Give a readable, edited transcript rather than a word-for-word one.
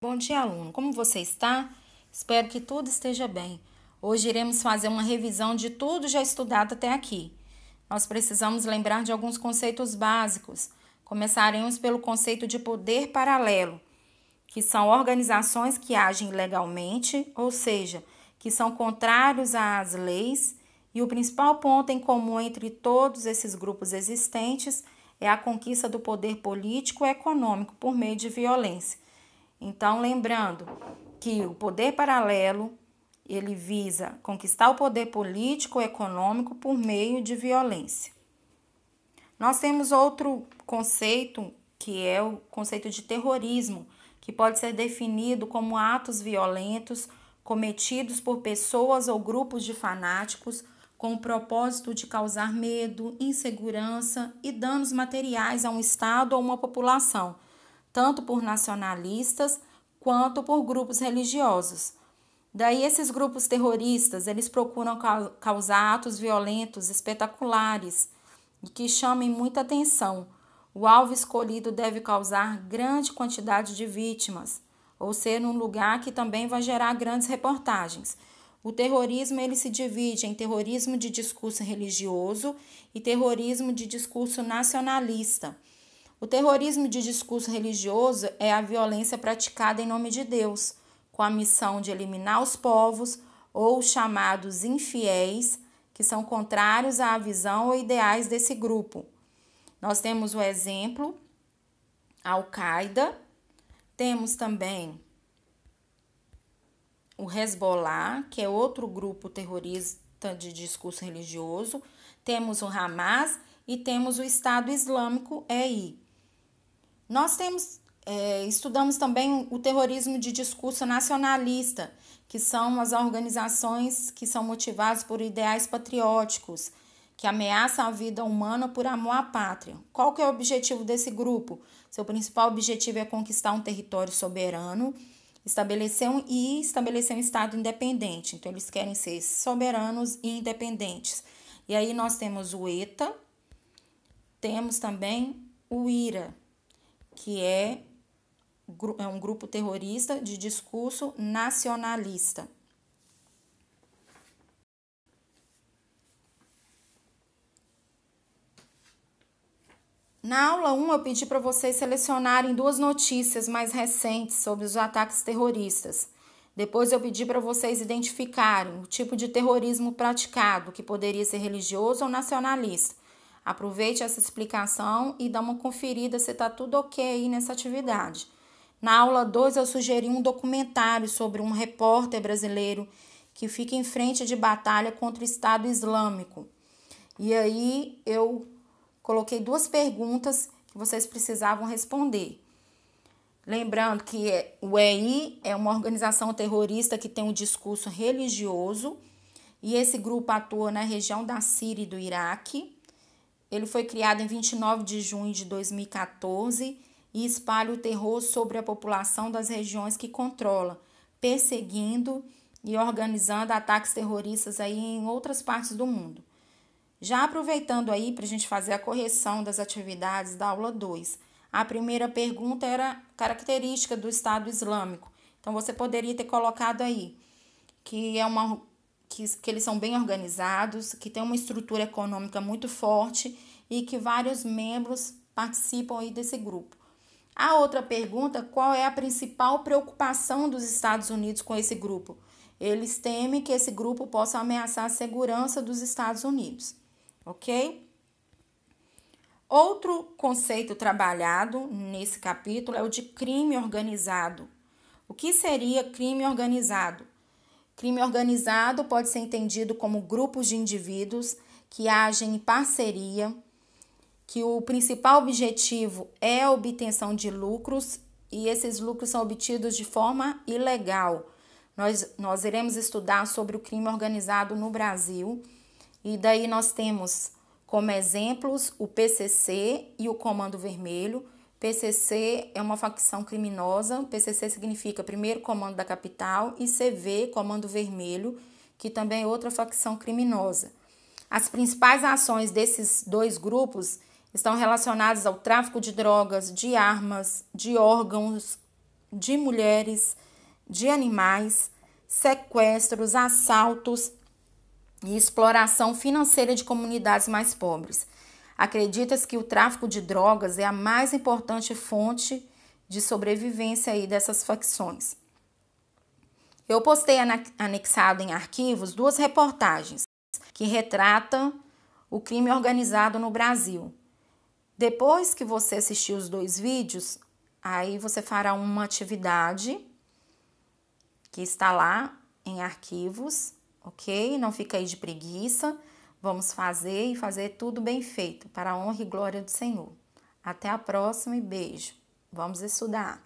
Bom dia, aluno. Como você está? Espero que tudo esteja bem. Hoje iremos fazer uma revisão de tudo já estudado até aqui. Nós precisamos lembrar de alguns conceitos básicos. Começaremos pelo conceito de poder paralelo, que são organizações que agem ilegalmente, ou seja, que são contrários às leis, e o principal ponto em comum entre todos esses grupos existentes é a conquista do poder político e econômico por meio de violência. Então, lembrando que o poder paralelo, ele visa conquistar o poder político e econômico por meio de violência. Nós temos outro conceito, que é o conceito de terrorismo, que pode ser definido como atos violentos cometidos por pessoas ou grupos de fanáticos com o propósito de causar medo, insegurança e danos materiais a um estado ou uma população, tanto por nacionalistas quanto por grupos religiosos. Daí esses grupos terroristas, eles procuram causar atos violentos espetaculares e que chamem muita atenção. O alvo escolhido deve causar grande quantidade de vítimas, ou ser num lugar que também vai gerar grandes reportagens. O terrorismo ele se divide em terrorismo de discurso religioso e terrorismo de discurso nacionalista. O terrorismo de discurso religioso é a violência praticada em nome de Deus, com a missão de eliminar os povos ou chamados infiéis, que são contrários à visão ou ideais desse grupo. Nós temos o exemplo Al-Qaeda, temos também o Hezbollah, que é outro grupo terrorista de discurso religioso, temos o Hamas e temos o Estado Islâmico EI. Nós estudamos também o terrorismo de discurso nacionalista, que são as organizações que são motivadas por ideais patrióticos, que ameaçam a vida humana por amor à pátria. Qual que é o objetivo desse grupo? Seu principal objetivo é conquistar um território soberano, estabelecer um Estado independente. Então, eles querem ser soberanos e independentes. E aí nós temos o ETA, temos também o IRA, que é um grupo terrorista de discurso nacionalista. Na aula 1, eu pedi para vocês selecionarem duas notícias mais recentes sobre os ataques terroristas. Depois eu pedi para vocês identificarem o tipo de terrorismo praticado, que poderia ser religioso ou nacionalista. Aproveite essa explicação e dá uma conferida se está tudo ok aí nessa atividade. Na aula 2, eu sugeri um documentário sobre um repórter brasileiro que fica em frente de batalha contra o Estado Islâmico. E aí eu coloquei duas perguntas que vocês precisavam responder. Lembrando que o EI é uma organização terrorista que tem um discurso religioso e esse grupo atua na região da Síria e do Iraque. Ele foi criado em 29 de junho de 2014 e espalha o terror sobre a população das regiões que controla, perseguindo e organizando ataques terroristas aí em outras partes do mundo. Já aproveitando aí para a gente fazer a correção das atividades da aula 2, a primeira pergunta era característica do Estado Islâmico. Então, você poderia ter colocado aí que eles são bem organizados, que tem uma estrutura econômica muito forte e que vários membros participam aí desse grupo. A outra pergunta, qual é a principal preocupação dos Estados Unidos com esse grupo? Eles temem que esse grupo possa ameaçar a segurança dos Estados Unidos. Ok? Outro conceito trabalhado nesse capítulo é o de crime organizado. O que seria crime organizado? Crime organizado pode ser entendido como grupos de indivíduos que agem em parceria, que o principal objetivo é a obtenção de lucros e esses lucros são obtidos de forma ilegal. Nós iremos estudar sobre o crime organizado no Brasil. E daí nós temos como exemplos o PCC e o Comando Vermelho. PCC é uma facção criminosa, PCC significa Primeiro Comando da Capital, e CV, Comando Vermelho, que também é outra facção criminosa. As principais ações desses dois grupos estão relacionadas ao tráfico de drogas, de armas, de órgãos de mulheres, de animais, sequestros, assaltos e exploração financeira de comunidades mais pobres. Acredita-se que o tráfico de drogas é a mais importante fonte de sobrevivência aí dessas facções. Eu postei anexado em arquivos 2 reportagens que retratam o crime organizado no Brasil. Depois que você assistir os 2 vídeos, aí você fará uma atividade que está lá em arquivos, ok? Não fica aí de preguiça. Vamos fazer e fazer tudo bem feito, para a honra e glória do Senhor. Até a próxima e beijo. Vamos estudar.